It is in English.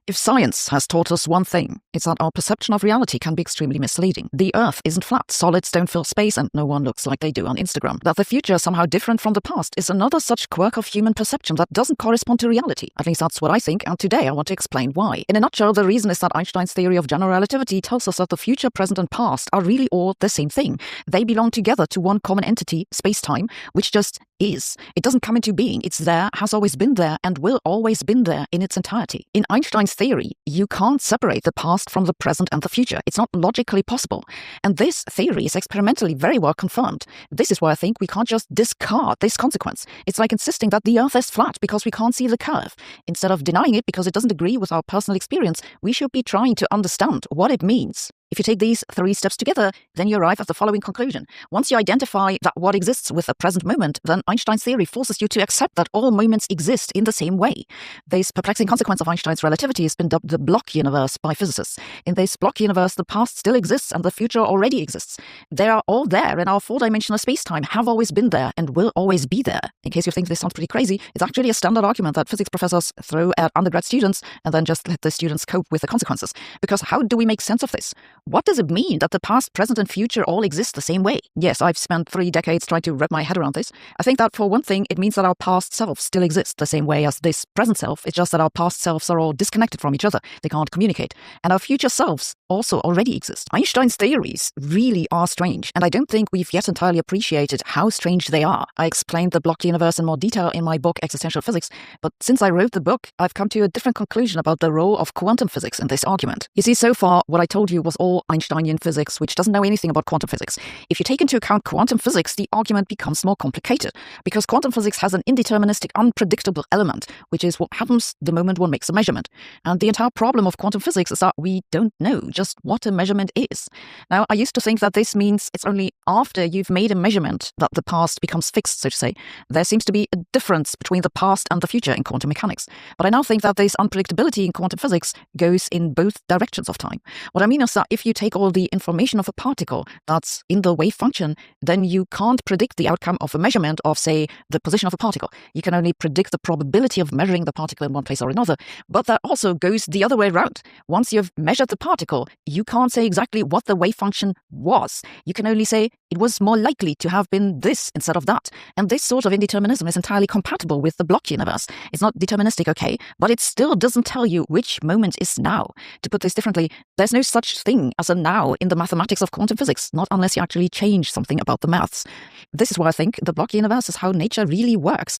If science has taught us one thing, it's that our perception of reality can be extremely misleading. The Earth isn't flat, solids don't fill space, and no one looks like they do on Instagram. That the future is somehow different from the past is another such quirk of human perception that doesn't correspond to reality. At least that's what I think, and today I want to explain why. In a nutshell, the reason is that Einstein's theory of general relativity tells us that the future, present, and past are really all the same thing. They belong together to one common entity, space-time, which just is. It doesn't come into being. It's there, has always been there, and will always been there in its entirety. In Einstein's theory, you can't separate the past from the present and the future. It's not logically possible. And this theory is experimentally very well confirmed. This is why I think we can't just discard this consequence. It's like insisting that the Earth is flat because we can't see the curve. Instead of denying it because it doesn't agree with our personal experience, we should be trying to understand what it means. If you take these 3 steps together, then you arrive at the following conclusion. Once you identify that what exists with the present moment, then Einstein's theory forces you to accept that all moments exist in the same way. This perplexing consequence of Einstein's relativity has been dubbed the block universe by physicists. In this block universe, the past still exists and the future already exists. They are all there in our 4-dimensional space-time, have always been there, and will always be there. In case you think this sounds pretty crazy, it's actually a standard argument that physics professors throw at undergrad students and then just let the students cope with the consequences. Because how do we make sense of this? What does it mean that the past, present, and future all exist the same way? Yes, I've spent 3 decades trying to wrap my head around this. I think that for one thing, it means that our past selves still exist the same way as this present self. It's just that our past selves are all disconnected from each other. They can't communicate. And our future selves also already exist. Einstein's theories really are strange, and I don't think we've yet entirely appreciated how strange they are. I explained the block universe in more detail in my book, Existential Physics, but since I wrote the book, I've come to a different conclusion about the role of quantum physics in this argument. You see, so far, what I told you was all Einsteinian physics, which doesn't know anything about quantum physics. If you take into account quantum physics, the argument becomes more complicated, because quantum physics has an indeterministic, unpredictable element, which is what happens the moment one makes a measurement. And the entire problem of quantum physics is that we don't know just what a measurement is. Now, I used to think that this means it's only after you've made a measurement that the past becomes fixed, so to say. There seems to be a difference between the past and the future in quantum mechanics. But I now think that this unpredictability in quantum physics goes in both directions of time. What I mean is that if you take all the information of a particle that's in the wave function, then you can't predict the outcome of a measurement of, say, the position of a particle. You can only predict the probability of measuring the particle in one place or another, but that also goes the other way around. Once you've measured the particle, you can't say exactly what the wave function was. You can only say it was more likely to have been this instead of that. And this sort of indeterminism is entirely compatible with the block universe. It's not deterministic, okay, but it still doesn't tell you which moment is now. To put this differently, there's no such thing as a now in the mathematics of quantum physics, not unless you actually change something about the maths. This is why I think the block universe is how nature really works.